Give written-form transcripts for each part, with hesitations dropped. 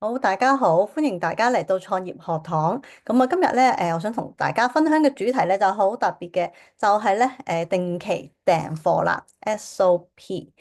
好，大家好，歡迎大家嚟到創業學堂。咁啊，今日咧，我想同大家分享嘅主題咧就好特別嘅，就係咧，定期訂貨啦，SOP。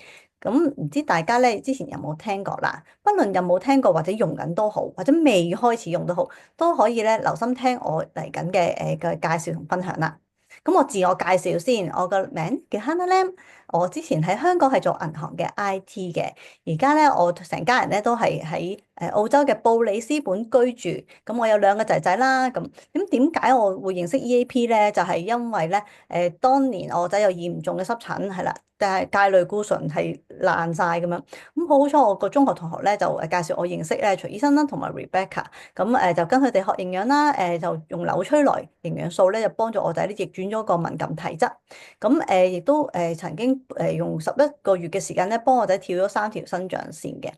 咁唔知大家咧之前有冇聽過啦？不論有冇聽過或者用緊都好，或者未開始用都好，都可以咧留心聽我嚟緊嘅介紹同分享啦。咁我自我介紹先，我個名叫 Hannah Lam，我之前喺香港係做銀行嘅 IT 嘅。而家咧，我成家人咧都係喺澳洲嘅布里斯本居住。咁我有兩個仔仔啦。咁點解我會認識 EAP 咧？就係因為咧，當年我仔有嚴重嘅濕疹，係啦，但係芥類固醇係爛晒咁樣。咁好彩我個中學同學咧就介紹我認識咧徐醫生啦，同埋 Rebecca。咁就跟佢哋學營養啦。就用紐崔萊營養素咧，就幫助我仔咧逆轉咗個敏感體質。咁亦都曾經用11個月嘅時間咧，幫我仔跳咗3條生長線嘅。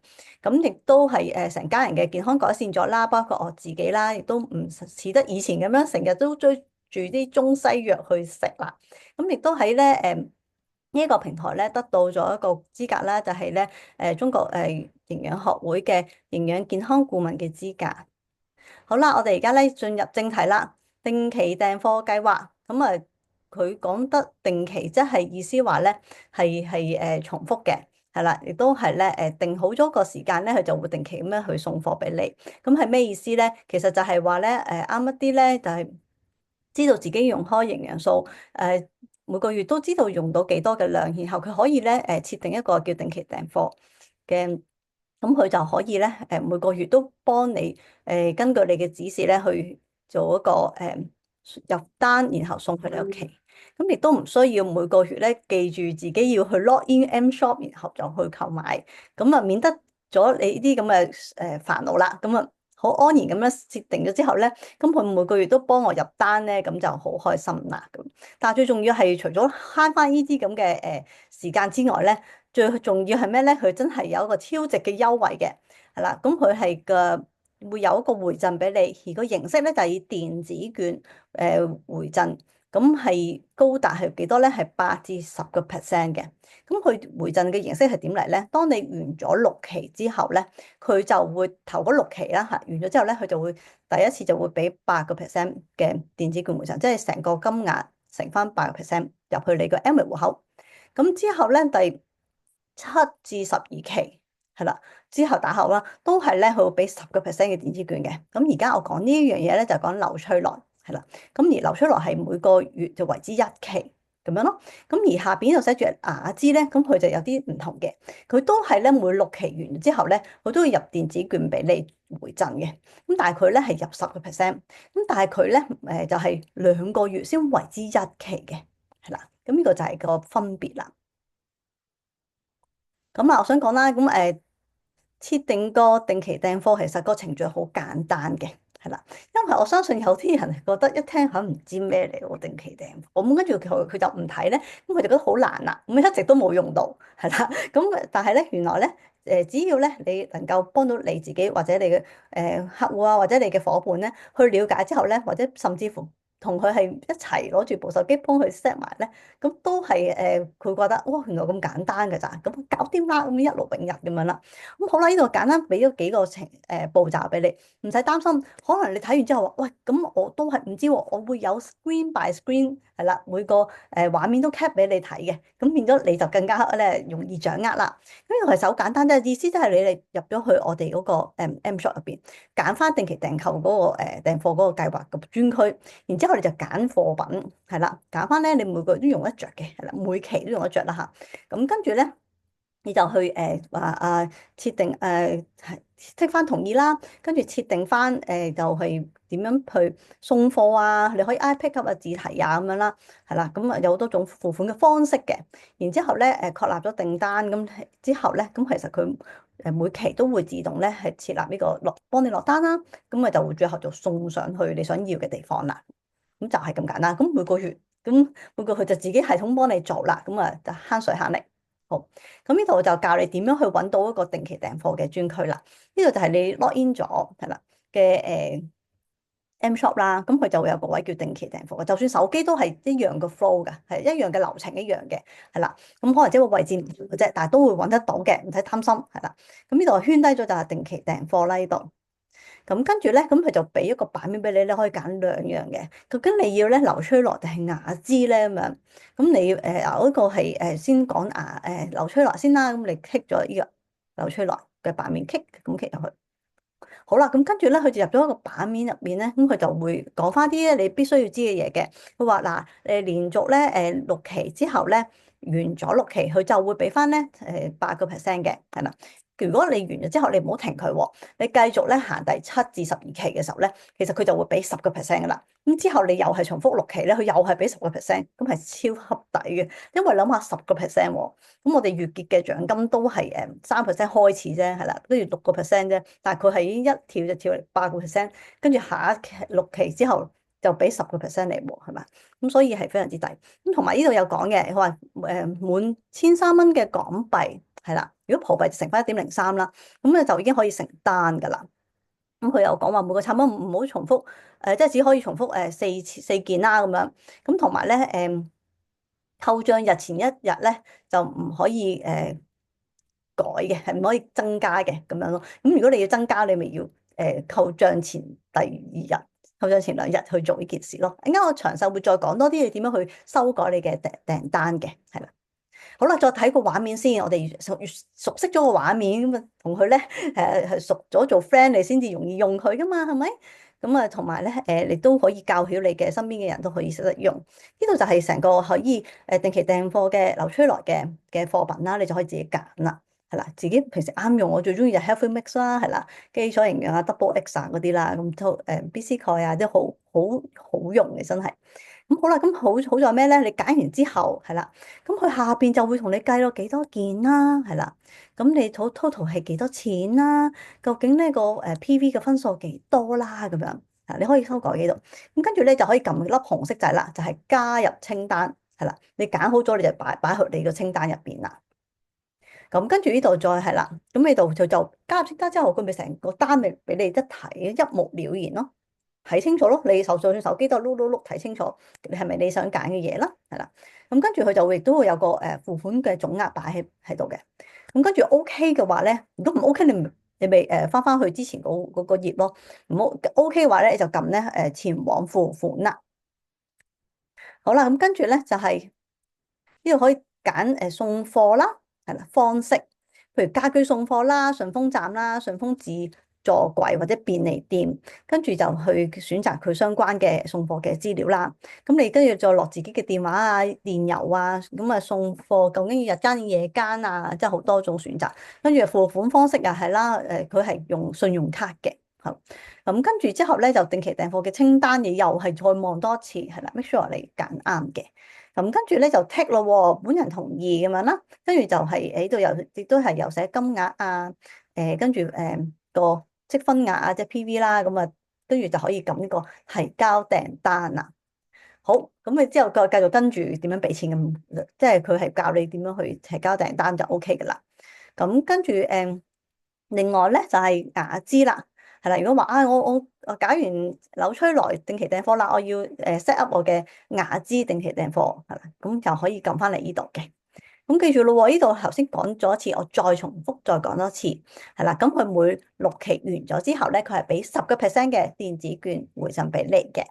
咁亦都係成家人嘅健康改善咗啦，包括我自己啦，亦都唔似得以前咁樣成日都追住啲中西藥去食啦。咁亦都喺咧呢一個平台咧得到咗一個資格啦，就係咧中國營養學會嘅營養健康顧問嘅資格。好啦，我哋而家咧進入正題啦。定期訂貨計劃，咁啊，佢講得定期，即係意思話咧係重複嘅，係啦，亦都係咧定好咗個時間咧，佢就會定期咁樣去送貨俾你。咁係咩意思咧？其實就係話咧啱一啲咧，就係知道自己用開營養素，每個月都知道用到幾多嘅量，然後佢可以咧設定一個叫定期訂貨嘅。咁佢就可以咧，每個月都幫你，根據你嘅指示咧去做一個入單，然後送去你屋企。咁亦都唔需要每個月咧記住自己要去 log in M Shop，然後就去購買。咁啊免得咗你呢啲咁嘅煩惱啦。咁啊好安然咁樣設定咗之後咧，咁佢每個月都幫我入單咧，咁就好開心啦。咁但係最重要係除咗慳翻呢啲咁嘅時間之外咧。最重要係咩咧？佢真係有一個超值嘅優惠嘅，係啦。咁佢係會有一個回贈俾你，而個形式咧就係以電子券回贈，咁係高達係幾多咧？係8至10%嘅。咁佢回贈嘅形式係點嚟咧？當你完咗6期之後咧，佢就會頭嗰6期啦嚇，完咗之後咧，佢就會第一次就會俾8%嘅電子券回贈，即係成個金額乘翻8%入去你個 M 戶口。咁之後咧，7至12期係啦，之後打後啦，都係咧佢會俾10%嘅電子券嘅。咁而家我講呢一樣嘢咧，就講紐崔萊係啦。咁而紐崔萊係每個月就為之1期咁樣咯。咁而下邊就寫住雅姿咧，咁佢就有啲唔同嘅。佢都係咧每6期完之後咧，佢都會入電子券俾你回贈嘅。咁但係佢咧係入10%，咁但係佢咧就係2個月先為之1期嘅，係啦。咁呢個就係個分別啦。咁啊，我想講啦，咁設定個定期訂貨，其實個程序好簡單嘅，係啦，因為我相信有啲人覺得一聽下唔知咩嚟喎，定期訂貨，咁跟住佢就唔睇咧，咁佢就覺得好難啦，咁一直都冇用到，係啦，咁但係咧原來咧只要咧你能夠幫到你自己或者你嘅客戶啊，或者你嘅伙伴咧去了解之後咧，或者甚至乎同佢係一齊攞住部手機幫佢 set 埋咧。咁都係佢覺得哇，原來咁簡單㗎咋，咁搞掂啦，咁一勞永逸咁樣啦。咁好啦，呢度簡單俾咗幾個步驟俾你，唔使擔心。可能你睇完之後話，喂，咁我都係唔知喎，我會有 screen by screen 係啦，每個畫面都 cap 俾你睇嘅，咁變咗你就更加咧容易掌握啦。咁呢個其實好簡單啫，意思即係你哋入咗去我哋嗰個M Shop 入邊，揀翻定期訂購嗰個訂貨嗰個計劃嘅專區。然之後你就揀貨品，係啦，揀翻咧你每個月都用得着嘅，係啦，每期都用得着啦嚇。咁跟住咧，你就去話設定剔翻同意啦，跟住設定翻就係點樣去送貨啊？你可以 iPick up 啊、自提啊咁樣啦，係啦，咁啊有好多種付款嘅方式嘅。然之後咧確立咗訂單咁之後咧，咁其實佢每期都會自動咧係設立呢個幫你落單啦，咁啊就會最後就送上去你想要嘅地方啦。咁就係咁簡單。咁每個月就自己系統幫你做啦，咁啊就慳水慳力。好，咁呢度就教你點樣去揾到一個定期訂貨嘅專區啦。呢度就係你 log in 咗係啦嘅 M Shop 啦，咁佢就會有個位叫定期訂貨嘅，就算手機都係一樣嘅 flow 嘅，係一樣嘅流程一樣嘅，係啦。咁可能即係個位置唔同嘅啫，但係都會揾得到嘅，唔使擔心，係啦。咁呢度圈低咗就係定期訂貨啦，呢度。咁跟住咧，咁佢就俾一個版面俾你咧，可以揀兩樣嘅。究竟你要咧流吹來定係雅姿咧咁樣？咁你嗰個係先講流吹來先啦。咁你 click 咗呢個流吹來嘅版面，click 入去。好啦，咁跟住咧，佢就入咗一個版面入面咧，咁佢就會講翻啲咧你必須要知嘅嘢嘅。佢話嗱，連續咧6期之後咧，完咗6期，佢就會俾翻咧8%嘅，係啦。如果你完咗之後，你唔好停佢喎，你繼續咧行第7至12期嘅時候咧，其實佢就會俾10%噶啦。咁之後你又係重複6期咧，佢又係俾10%，咁係超級抵嘅。因為諗下10%喎，咁我哋月結嘅獎金都係3%開始啫，係啦，都要6%啫。但係佢係已經一跳就跳嚟8%，跟住下一期6期之後就俾10%嚟喎，係嘛？咁所以係非常之抵。咁同埋呢度有講嘅，佢話滿1,300蚊嘅港幣係啦，如果葡幣就乘翻1.03啦，咁咧就已經可以成單㗎啦。咁佢又講話每個產品唔好重複，即係只可以重複四件啦咁樣。咁同埋咧扣帳日前一日咧就唔可以改嘅，係唔可以增加嘅咁樣咯。咁如果你要增加，你咪要扣帳前第2日、扣帳前2日去做呢件事咯。陣間我詳細會再講多啲你點樣去修改你嘅訂單嘅，係啦。好啦，再睇個畫面先，我哋越熟悉咗個畫面咁啊，同佢咧係熟咗做 friend，你先至容易用佢噶嘛，係咪？咁啊，同埋咧你都可以教曉你嘅身邊嘅人都可以識得用。呢度就係成個可以定期訂貨嘅流出來嘅貨品啦，你就可以自己揀啦，係啦，自己平時啱用，我最中意就 Healthy Mix 啦，係啦，基礎營養啊、Double X 啊嗰啲啦，咁都BC 鈣啊，都好用嘅，真係。咁好啦，咁好在咩咧？你揀完之後係啦，咁佢下邊就會同你計到幾多件啦，係啦，咁你 total 係幾多錢啦？究竟呢個PV 嘅分數幾多啦？咁樣啊，你可以修改呢度，咁跟住咧就可以撳粒紅色掣啦，就係加入清單，係啦，你揀好咗你就擺去你個清單入邊啦。咁跟住呢度再係啦，咁呢度就加入清單之後，佢咪成個單咪俾你一睇，一目了然咯。睇清楚咯，你就算手機都碌碌碌睇清楚，你係咪你想揀嘅嘢啦？係啦，咁跟住佢就會亦都會有個付款嘅總額擺喺度嘅。咁跟住 OK 嘅話咧，如果唔 OK 你咪翻去之前嗰個頁咯。唔好 OK 嘅話咧，你就撳咧前往付款啦。好啦，咁跟住咧就係呢度可以揀送貨啦，係啦，方式，譬如家居送貨啦、順豐站啦、順豐自助櫃或者便利店，跟住就去選擇佢相關嘅送貨嘅資料啦。咁你跟住再落自己嘅電話啊、電郵啊，咁啊送貨究竟要日間夜間啊，即係好多種選擇。跟住付款方式又係啦，佢係用信用卡嘅。好，咁跟住之後咧就定期訂貨嘅清單，你又係再望多次，係啦，make sure 你揀啱嘅。咁跟住咧就 tick 咯喎，本人同意咁樣啦，跟住就係喺度亦都係有寫金額啊，跟住個積分額啊，即係 PV 啦，咁啊，跟住就可以撳呢個提交訂單啦。好，咁你之後繼續跟住點樣俾錢咁，即係佢係教你點樣去提交訂單就 OK 噶啦。咁跟住另外咧就係雅姿啦。係啦，如果話我搞完扭吹來定期訂貨啦，我要set up 我嘅雅姿定期訂貨，係啦，咁就可以撳翻嚟呢度嘅。咁記住咯喎，呢度頭先講咗一次，我再重複再講多次，係啦。咁佢每6期完咗之後咧，佢係俾10%嘅電子券回贈俾你嘅。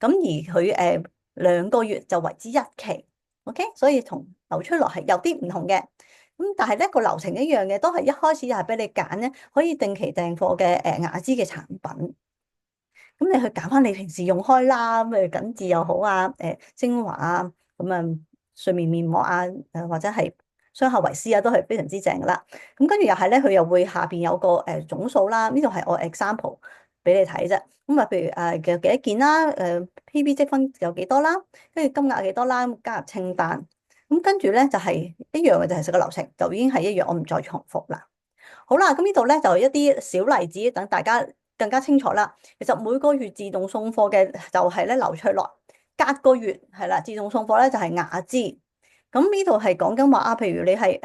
咁而佢2個月就為之1期，OK，所以同扭吹來係有啲唔同嘅。咁但係咧個流程一樣嘅，都係一開始又係俾你揀咧，可以定期訂貨嘅雅姿嘅產品。咁你去揀翻你平時用開啦，咁緊緻又好啊，精華啊，咁啊睡眠面膜啊，或者係雙效維 C 啊，都係非常之正噶啦。咁跟住又係咧，佢又會下邊有個總數啦，呢度係我 example 俾你睇啫。咁啊，譬如嘅幾多件啦，PV 積分有幾多啦，跟住金額幾多啦，加入清單。咁跟住咧就係一樣嘅，就係成個流程就已經係一樣，我唔再重複啦。好啦，咁呢度咧就一啲小例子，等大家更加清楚啦。其實每個月自動送貨嘅就係咧流出來，隔個月係啦，自動送貨咧就係雅姿。咁呢度係講緊話啊，譬如你係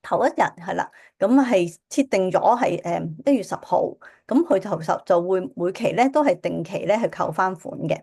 頭一日係啦，咁係設定咗係1月10號，咁佢就會每期咧都係定期咧去扣翻款嘅。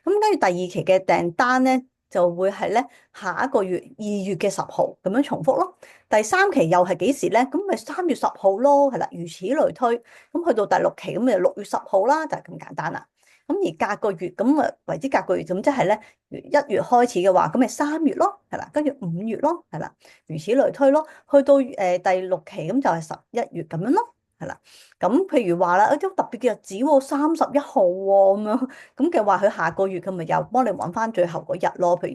咁跟住第二期嘅訂單咧就會係咧下一個月2月10號咁樣重複咯。第三期又係幾時咧？咁咪3月10號咯，係啦，如此類推。咁去到第六期咁咪6月10號啦，就係咁簡單啦。咁而隔個月咁啊，為之隔個月咁即係咧1月開始嘅話，咁咪3月咯，係啦，跟住5月咯，係啦。如此類推咯，去到第六期咁就係11月咁樣咯，係啦。咁譬如話啦，有啲特別嘅日子喎，31號喎咁樣，咁嘅話佢下個月佢咪又幫你揾翻最後嗰日咯，譬如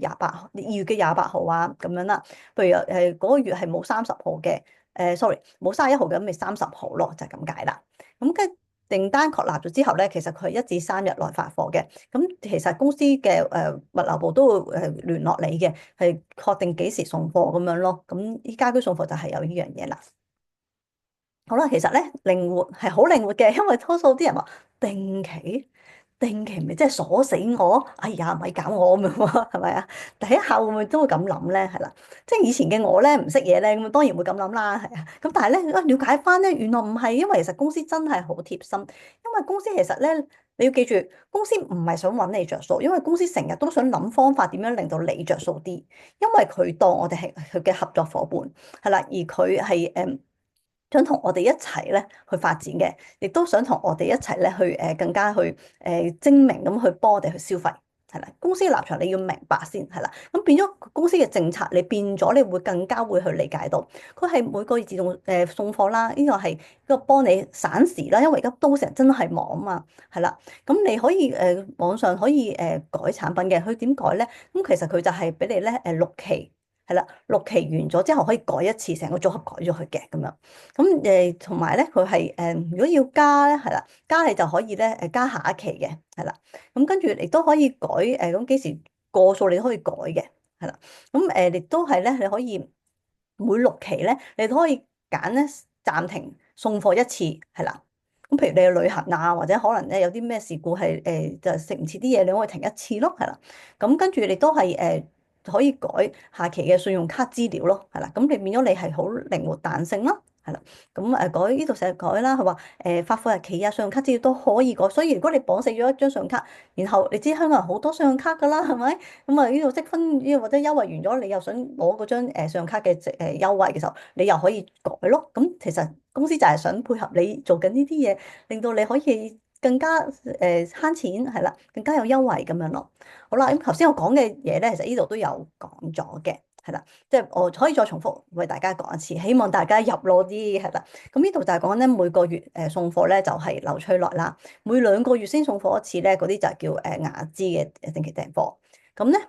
2月嘅28號啊咁樣啦。譬如嗰個月係冇30號嘅，sorry 冇31號嘅，咁咪30號咯，就係咁解啦。咁訂單確立咗之後咧，其實佢係1至3日內發貨嘅。咁其實公司嘅物流部都會聯絡你嘅，係確定幾時送貨咁樣咯。咁依家居送貨就係有呢樣嘢啦。好啦，其實咧靈活係好靈活嘅，因為多數啲人話定期。定期咪即係鎖死我，哎呀咪搞我咁樣喎，係咪啊？第一下會唔會都會咁諗咧？係啦，即係以前嘅我咧唔識嘢咧，咁當然會咁諗啦，係啊。咁但係咧，了解翻咧，原來唔係，因為其實公司真係好貼心，因為公司其實咧，你要記住，公司唔係想揾你着數，因為公司成日都想諗方法點樣令到你着數啲，因為佢當我哋係佢嘅合作伙伴，係啦，而佢係想同我哋一齊咧去發展嘅，亦都想同我哋一齊咧去更加去精明咁去幫我哋去消費，係啦。公司嘅立場你要明白先，係啦。咁變咗公司嘅政策，你變咗你會更加會去理解到，佢係每個月自動送貨啦，呢個係一個幫你省時啦，因為而家都市人真係忙啊嘛，係啦。咁你可以網上可以改產品嘅，佢點改咧？咁其實佢就係俾你咧6期。係啦，6期完咗之後可以改一次，成個組合改咗佢嘅咁樣。咁同埋咧，佢係如果要加咧，係啦，加你就可以咧加下一期嘅，係啦。咁跟住亦都可以改咁幾時過數你都可以改嘅，係啦。咁亦都係咧，你可以每6期咧，你都可以揀咧暫停送貨一次，係啦。咁譬如你去旅行啊，或者可能咧有啲咩事故係就食唔切啲嘢，你可以停一次咯，係啦。咁跟住你都係可以改下期嘅信用卡資料咯，係啦，咁你變咗你係好靈活彈性咯，係啦，咁改呢度成日改啦，佢話發貨日期啊，信用卡資料都可以改，所以如果你綁死咗一張信用卡，然後你知香港人好多信用卡㗎啦，係咪？咁啊呢度積分呢個或者優惠完咗，你又想攞嗰張信用卡嘅優惠嘅時候，你又可以改咯。咁其實公司就係想配合你做緊呢啲嘢，令到你可以更加慳錢，係啦，更加有優惠咁樣咯。好啦，咁頭先我講嘅嘢咧，其實呢度都有講咗嘅，係啦，即係我可以再重複為大家講一次，希望大家入腦啲，係啦。咁呢度就係講咧每個月送貨咧就係劉翠來啦，每2個月先送貨一次咧，嗰啲就係叫雅姿嘅定期訂貨。咁咧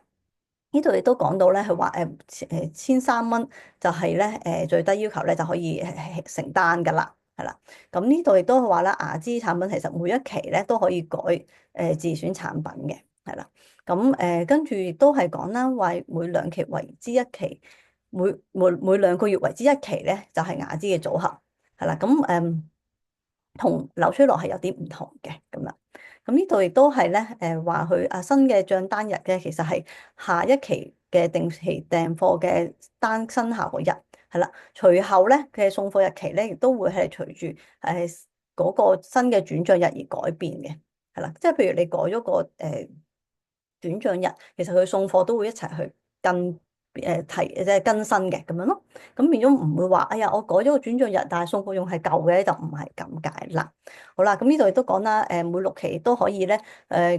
呢度亦都講到咧，佢話1,300蚊就係咧最低要求咧就可以承擔㗎啦，係啦。咁呢度亦都話啦，雅姿產品其實每一期咧都可以改自選產品嘅。係啦，咁跟住亦都係講啦，為每2期為之一期，每2個月為之一期咧，就係雅姿嘅組合，係啦，咁同劉吹樂係有啲唔同嘅咁樣。咁呢度亦都係咧，話佢新嘅帳單日嘅，其實係下一期嘅定期訂貨嘅單生效嗰日，係啦。隨後咧嘅送貨日期咧，亦都會係隨住嗰個新嘅轉帳日而改變嘅，係啦。即係譬如你改咗個轉帳日，其實佢送貨都會一齊去即係更新嘅咁樣咯。咁變咗唔會話，哎呀，我改咗個轉帳日，但係送貨用係舊嘅，就唔係咁解啦。好啦，咁呢度亦都講啦，每6期都可以咧，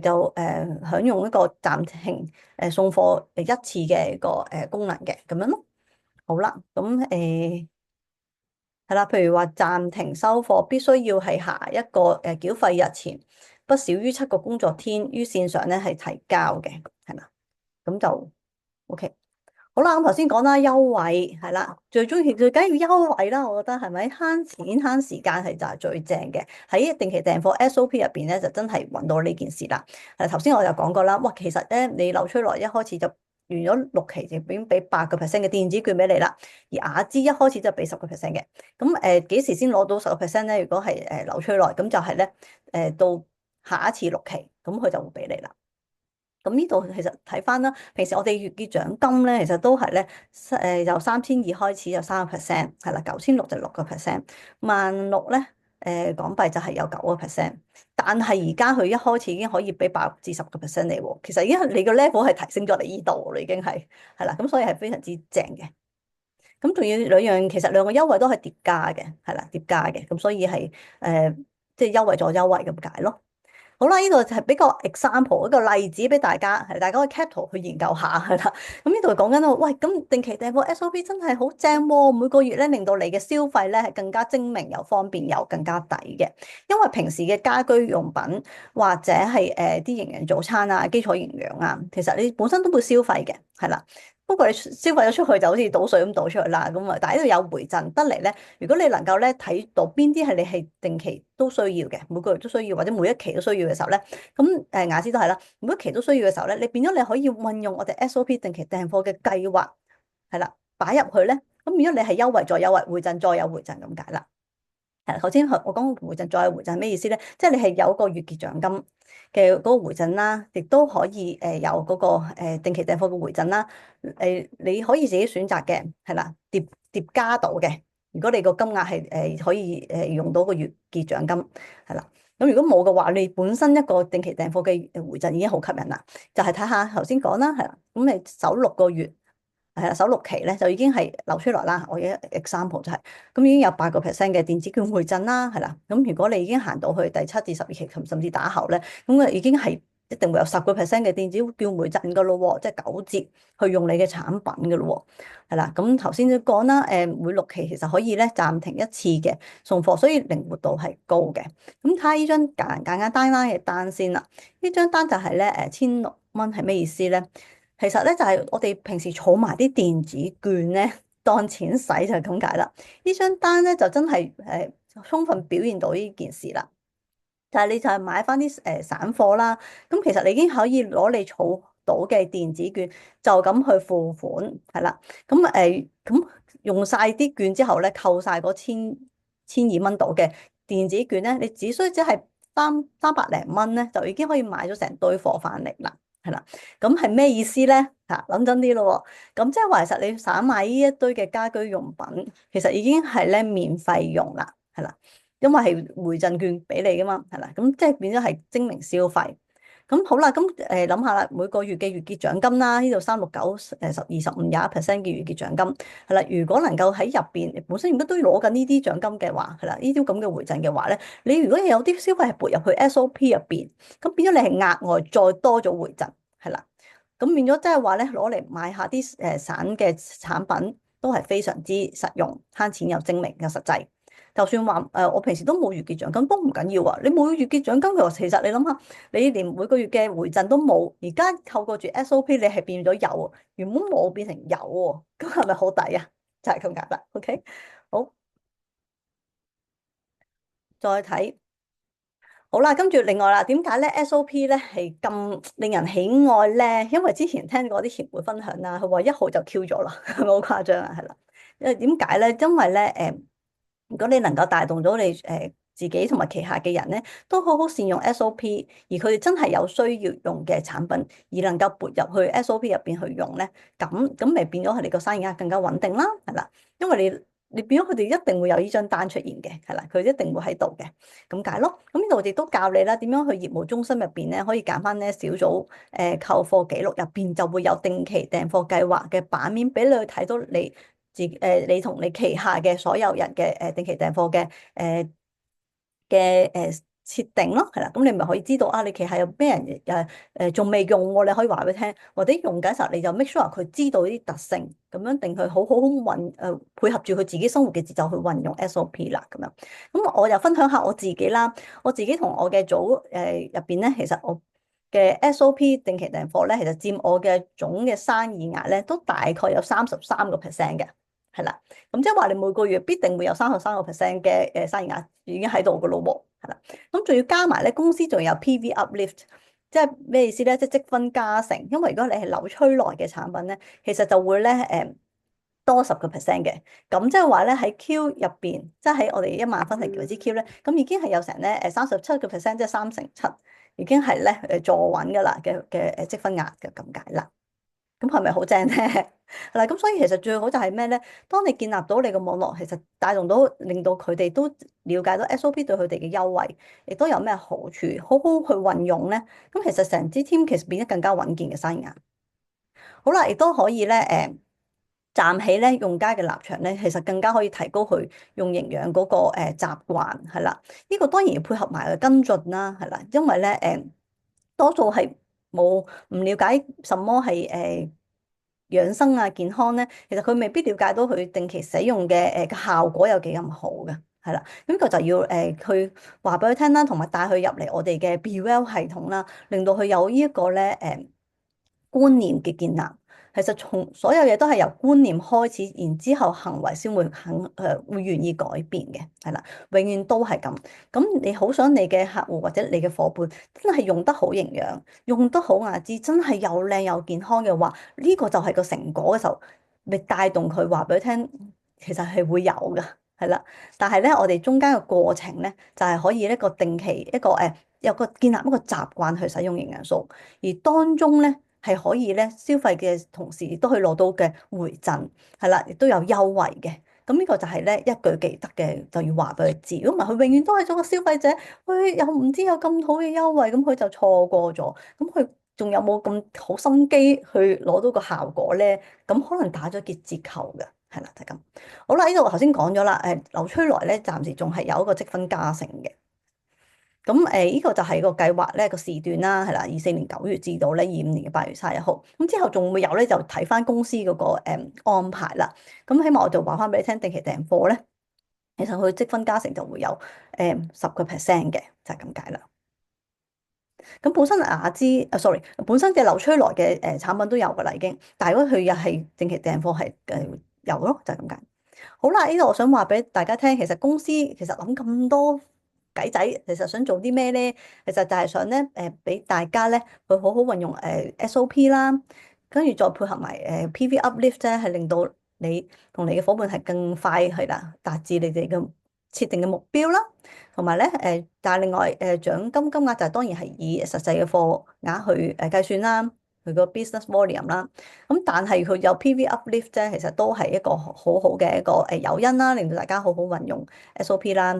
就享用一個暫停送貨一次嘅一個功能嘅咁樣咯。好啦，咁係啦，譬如話暫停收貨，必須要係下一個繳費日前不少於7個工作天於線上咧係提交嘅，係啦，咁就 OK。好啦，咁頭先講啦，優惠係啦，最中意最緊要優惠啦，我覺得係咪慳錢慳時間係就係最正嘅。喺定期訂貨 SOP 入邊咧，就真係揾到呢件事啦。頭先我就講過啦，哇，其實咧你流出來一開始就完咗6期就已經俾8% 嘅電子券俾你啦，而雅姿一開始就俾10% 嘅。咁幾時先攞到10%咧？如果係流出來，咁就係咧到下一次6期，咁佢就會俾你啦。咁呢度其實睇翻啦，平時我哋月結獎金咧，其實都係咧，由3200開始有3%，係啦，9600就6%，16000咧，港幣就係有9%。但係而家佢一開始已經可以俾8至10%你喎，其實已經你個 level 係提升咗嚟呢度啦，已經係啦，咁所以係非常之正嘅。咁仲要兩樣，其實兩個優惠都係疊加嘅，係啦，疊加嘅，咁所以係即係優惠咗優惠咁解咯。好啦，呢度就係俾個 example 一個例子俾大家，係大家可以 cap 圖去研究下係啦。咁呢度講緊喂，咁定期訂貨 SOP 真係好正喎，每個月咧令到你嘅消費咧係更加精明又方便又更加抵嘅。因為平時嘅家居用品或者係啲營養早餐啊、基礎營養啊，其實你本身都會消費嘅，係啦。不過你消費咗出去就好似倒水咁倒出去啦，咁啊，但係呢度有回贈得嚟咧。如果你能夠咧睇到邊啲係你係定期都需要嘅，每個月都需要或者每一期都需要嘅時候咧，咁雅詩都係啦，每一期都需要嘅時候咧，你變咗你可以運用我哋 SOP 定期訂貨嘅計劃，係啦，擺入去咧，咁變咗你係優惠再優惠，回贈再有回贈咁解啦。係頭先我講回贈再有回贈係咩意思咧？即係你係有個月結獎金嘅嗰個回贈啦，亦都可以有嗰個定期訂貨嘅回贈啦。你可以自己選擇嘅，係啦，疊加到嘅。如果你個金額係可以用到個月結獎金，係啦。咁如果冇嘅話，你本身一個定期訂貨嘅回贈已經好吸引啦。就係睇下頭先講啦，係啦。咁你首6個月。係啦，首6期咧就已經係流出來啦。我嘅 example 就係、是、咁已經有8%嘅電子券回贈啦，係啦。咁如果你已經行到去第7至12期，甚至打後咧，咁啊已經係一定會有10%嘅電子券回贈噶咯，即係9折去用你嘅產品噶咯，係啦。咁頭先都講啦，每6期其實可以咧暫停一次嘅送貨，所以靈活度係高嘅。咁睇下呢張簡單嘅單先啦。呢張單就係咧1600係咩意思咧？其實咧就係我哋平時儲埋啲電子券咧，當錢使就係咁解啦。呢張單咧就真係充分表現到呢件事啦。就係你就係買翻啲散貨啦，咁其實你已經可以攞你儲到嘅電子券就咁去付款係啦。咁用晒啲券之後咧，扣晒嗰千二蚊度嘅電子券咧，你只係300零蚊咧，就已經可以買咗成堆貨翻嚟啦。係啦，咁係咩意思咧？吓，諗真啲咯喎，咁即係話其實你散買呢一堆嘅家居用品，其實已經係咧免費用啦，係啦，因為係回贈券俾你噶嘛，係啦，咁即係變咗係精明消費。咁好啦，咁諗下啦，每個月嘅月結獎金啦，呢度36910、20、15、21%嘅月結獎金，係啦，如果能夠喺入邊本身如果都攞緊呢啲獎金嘅話，係啦，呢啲咁嘅回贈嘅話咧，你如果有啲消費係撥入去 SOP 入邊，咁變咗你係額外再多咗回贈。係啦，咁變咗即係話咧，攞嚟買下啲散嘅產品都係非常之實用，慳錢又精明又實際。就算話我平時都冇月結獎金都唔緊要啊！你冇月結獎金嘅話，其實你諗下，你連每個月嘅回贈都冇，而家透過住 SOP，你係變咗有，原本冇變成有喎，咁係咪好抵啊？就係咁簡單。OK，好，再睇。好啦，跟住另外啦，點解咧 SOP 咧係咁令人喜愛咧？因為之前聽過啲前輩分享啦，佢話1號就 Q 咗啦，係咪好誇張啊？係啦，因為點解咧？因為咧如果你能夠帶動到你自己同埋旗下嘅人咧，都好好善用 SOP，而佢哋真係有需要用嘅產品，而能夠撥入去 SOP 入邊去用咧，咁咪變咗佢哋個生意額更加穩定啦，係啦，因為你變咗佢哋一定會有呢張單出現嘅，係啦，佢一定會喺度嘅，咁解咯。咁呢度亦都教你啦，點樣去業務中心入邊咧，可以揀翻咧小組購貨記錄入邊就會有定期訂貨計劃嘅版面俾你去睇到你同你旗下嘅所有人嘅定期訂貨嘅設定咯，係啦，咁你咪可以知道啊，你旗下有咩人仲未用喎，你可以話俾佢聽，或者用緊時候你就 make sure 佢知道啲特性，咁樣定佢好好配合住佢自己生活嘅節奏去運用 SOP 啦，咁樣。咁我又分享下我自己啦，我自己同我嘅組入邊咧，其實我嘅 SOP 定期訂貨咧，其實佔我嘅總嘅生意額咧，都大概有33%嘅。係啦，咁即係話你每個月必定會有33%嘅生意額已經喺度噶咯喎，係啦，咁仲要加埋咧，公司仲有 PV uplift，即係咩意思咧？即係積分加成，因為如果你係扭趨來嘅產品咧，其實就會咧多10%嘅。咁即係話咧喺 Q 入邊，即係喺我哋1萬分係為之 Q 咧，咁已經係有成咧37%，即係3成7，已經係咧坐穩噶啦嘅積分額嘅咁解啦。咁係咪好正咧？係啦，咁所以其實最好就係咩咧？當你建立到你個網絡，其實帶動到令到佢哋都了解到 SOP 對佢哋嘅優惠，亦都有咩好處，好好去運用咧。咁其實成支 team 其實變得更加穩健嘅生涯。好啦，亦都可以咧站起咧用家嘅立場咧，其實更加可以提高佢用營養嗰個習慣，係啦。呢個當然要配合埋佢跟進啦，係啦，因為咧多數係冇唔了解什麼係養生啊健康咧，其實佢未必了解到佢定期使用嘅嘅效果有幾咁好嘅，係啦。咁呢個就要去話俾佢聽啦，同埋帶佢入嚟我哋嘅 BeWell 系統啦，令到佢有呢一個咧觀念嘅建立。其實從所有嘢都係由觀念開始，然之後行為先會會願意改變嘅，係啦，永遠都係咁。咁你好想你嘅客戶或者你嘅夥伴真係用得好營養，用得好雅姿，真係又靚又健康嘅話，呢個就係個成果嘅時候，你帶動佢話俾佢聽，其實係會有㗎，係啦。但係咧，我哋中間嘅過程咧，就係可以一個定期一個有個建立一個習慣去使用營養素，而當中咧。係可以咧消費嘅同時，亦都可以攞到嘅回贈，係啦，亦都有優惠嘅。咁呢個就係咧一舉幾得嘅，就要話俾佢知。如果唔係，佢永遠都係做個消費者，佢又唔知有咁好嘅優惠，咁佢就錯過咗。咁佢仲有冇咁好心機去攞到個效果咧？咁可能打咗幾折扣嘅，係啦，就係咁。好啦，呢度我頭先講咗啦，劉吹來咧暫時仲係有一個積分加成嘅。咁呢個就係個計劃咧個時段啦，係啦，24年9月至到咧25年8月31號。咁之後仲會有咧，就睇翻公司嗰個安排啦。咁希望我就話翻俾你聽，定期訂貨咧，其實佢積分加成就會有10%嘅，就係咁解啦。咁本身雅姿sorry，本身嘅劉吹來嘅產品都有噶啦已經，但係如果佢又係定期訂貨係有咯，就係咁解。好啦，呢度我想話俾大家聽，其實公司其實諗咁多計仔，其實想做啲咩咧？其實就係想咧，俾大家咧去好好運用SOP 啦，跟住再配合埋PV uplift 咧，係令到你同你嘅伙伴係更快係啦，達至你哋嘅設定嘅目標啦。同埋咧但係另外獎金金額就係當然係以實際嘅貨額去計算啦，佢個 business volume 啦。咁但係佢有 PV uplift 咧，其實都係一個好好嘅一個誘因啦，令到大家好好運用 SOP 啦。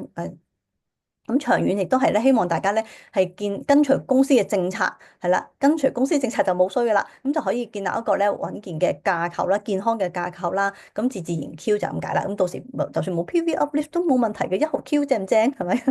咁長遠亦都係咧，希望大家咧係跟隨公司嘅政策，係啦，跟隨公司政策就冇衰噶啦，咁就可以建立一個咧穩健嘅架構啦，健康嘅架構啦，咁自然 Q 就咁解啦。咁到時就算冇 PV uplift 都冇問題嘅，1號 Q 正唔正？係咪？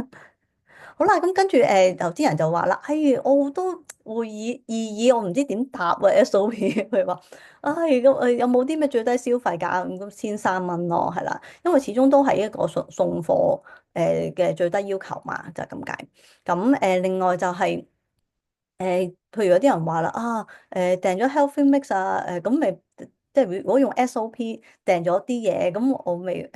好啦，咁跟住投資人就話啦，我都會議，我唔知點答啊 SOP。佢話，咁有冇啲咩最低消費價咁1,300咯，係啦，因為始終都係一個送貨嘅最低要求嘛，就係咁解。咁另外就係譬如有啲人話啦，訂咗 Healthy Mix 啊，咁咪即係如果用 SOP 訂咗啲嘢，咁我咪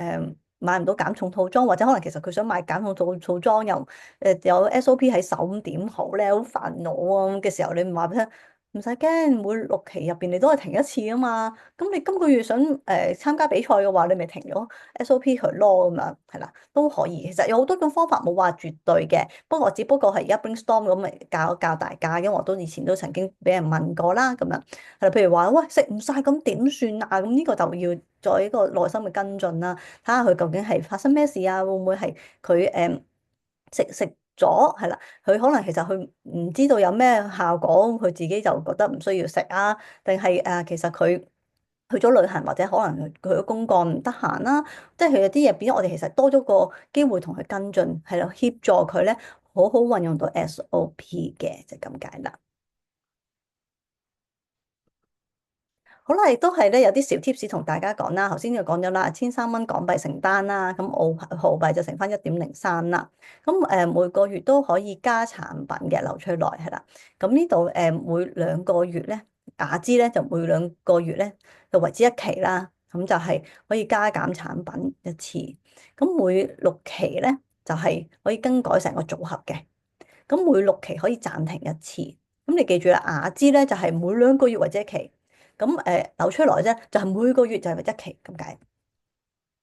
買唔到減重套裝，或者可能其實佢想買減重套裝又有 SOP 喺手，咁點好咧？好煩惱啊！咁嘅時候，你唔話俾佢聽，唔使驚，每6期入邊你都係停一次啊嘛。咁你今個月想參加比賽嘅話，你咪停咗 SOP 佢咯，咁樣係啦，都可以。其實有好多種方法，冇話絕對嘅。不過我只不過係而家 brainstorm 咁嚟教大家，因為我都以前都曾經俾人問過啦，咁樣係啦。譬如話，喂，食唔晒咁點算啊？咁呢個就要再一個內心嘅跟進啦。睇下佢究竟係發生咩事啊？會唔會係佢食咗係啦？佢可能其實佢唔知道有咩效果，佢自己就覺得唔需要食啊？定係其實佢去咗旅行，或者可能佢嘅公幹唔得閒啦，即係佢有啲嘢變咗，我哋其實多咗個機會同佢跟進，係咯，協助佢咧好好運用到 SOP 嘅，就咁解啦。好啦，亦都係咧有啲小 tips 同大家講啦。頭先就講咗啦，1,300港幣成單啦，咁澳幣就乘翻1.03啦。咁每個月都可以加產品嘅劉翠來係啦。咁呢度每2個月咧，雅姿咧就每2個月咧就為之一期啦。咁就係可以加減產品一次。咁每6期咧就係可以更改成個組合嘅。咁每6期可以暫停一次。咁你記住啦，雅姿咧就係每2個月為之一期。咁扭出來啫，就係每個月就係一期咁解。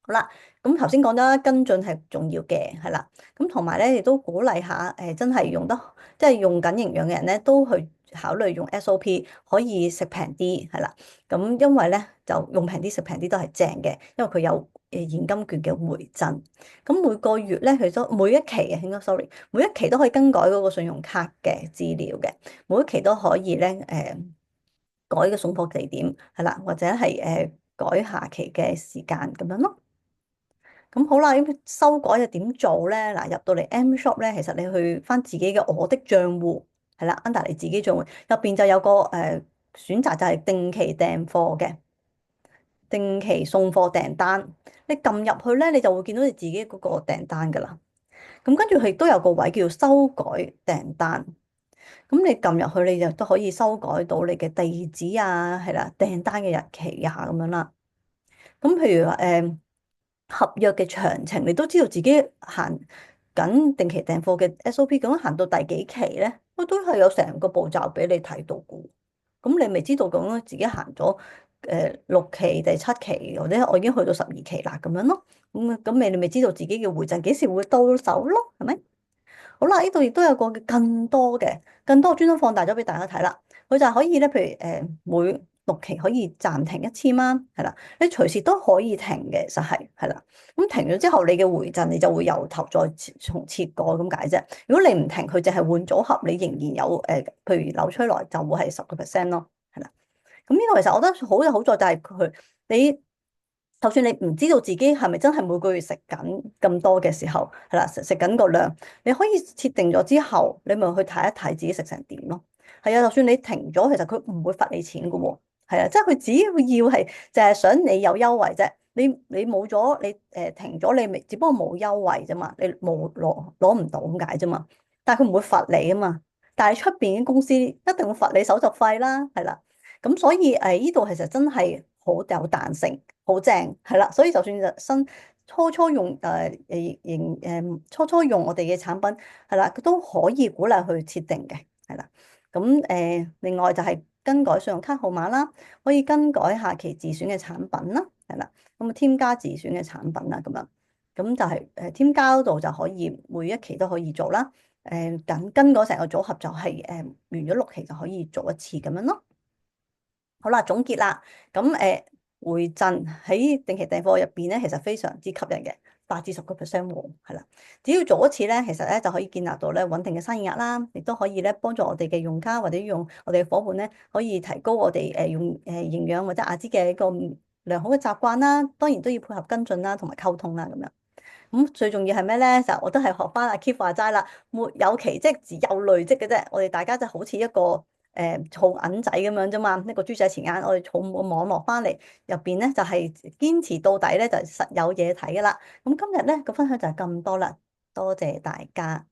好啦，咁頭先講咗啦，跟進係重要嘅，係啦。咁同埋咧，亦都鼓勵下真係用得即係用緊營養嘅人咧，都去考慮用 SOP，可以食平啲，係啦。咁因為咧就用平啲食平啲都係正嘅，因為佢有現金券嘅回贈。咁每個月咧，佢都每一期啊，應該 sorry，每一期都可以更改嗰個信用卡嘅資料嘅，每一期都可以咧改個送貨地點，係啦，或者係改下期嘅時間咁樣咯。咁好啦，咁修改又點做咧？嗱，入到嚟 M Shop 咧，其實你去翻自己嘅我的賬戶，係啦，under 你自己賬戶入邊就有個選擇，就係定期訂貨嘅，定期送貨訂單。你撳入去咧，你就會見到你自己嗰個訂單噶啦。咁跟住佢亦都有個位叫修改訂單。咁你撳入去，你就都可以修改到你嘅地址啊，係啦，訂單嘅日期啊咁樣啦。咁譬如話合約嘅詳情，你都知道自己行緊定期訂貨嘅 SOP，咁行到第幾期咧，都係有成個步驟俾你睇到嘅。咁你咪知道咁自己行咗6期、第7期，或者我已經去到12期啦咁樣咯。咁你咪知道自己嘅回贈幾時會到手咯，係咪？好啦，呢度亦都有個更多專登放大咗俾大家睇啦。佢就係可以咧，譬如每6期可以暫停1次嘛，係啦，你隨時都可以停嘅，實係啦。咁停咗之後，你嘅回贈你就會由頭再重設過咁解啫。如果你唔停，佢淨係換組合，你仍然有譬如扭出來就會係10%咯，係啦。咁呢個其實我覺得好嘅好在就係你。就算你唔知道自己係咪真係每個月食緊咁多嘅時候，係啦，食緊個量，你可以設定咗之後，你咪去睇一睇自己食成點咯。係啊，就算你停咗，其實佢唔會罰你錢噶喎。係啊，即係佢只要係就係想你有優惠啫。你冇咗你停咗，你咪只不過冇優惠啫嘛，你冇攞唔到咁解啫嘛。但係佢唔會罰你啊嘛。但係出邊嘅公司一定會罰你手續費啦，係啦。咁所以呢度其實真係好有彈性。好正，係啦，所以就算就初初用初初用我哋嘅產品係啦，佢都可以鼓勵去設定嘅，係啦。咁另外就係更改信用卡號碼啦，可以更改下期自選嘅產品啦，係啦。咁添加自選嘅產品啦，咁樣咁就係添加嗰度就可以每一期都可以做啦。更改成個組合就係完咗6期就可以做一次咁樣咯。好啦，總結啦，咁回贈喺定期訂貨入邊咧，其實非常之吸引嘅，8至10%喎，係啦，只要做一次咧，其實咧就可以建立到咧穩定嘅生意額啦，亦都可以咧幫助我哋嘅用家或者用我哋嘅伙伴咧，可以提高我哋用營養或者亞支嘅一個良好嘅習慣啦，當然都要配合跟進啦，同埋溝通啦，咁樣。咁最重要係咩咧？就我都係學翻阿 Keep 話齋啦，沒有奇蹟，只有累積嘅啫。我哋大家就好似一個儲銀仔咁樣啫嘛，一個豬仔錢罌，我哋儲個網絡翻嚟，入邊咧就係堅持到底咧，就實有嘢睇噶啦。咁今日咧個分享就係咁多啦，多謝大家。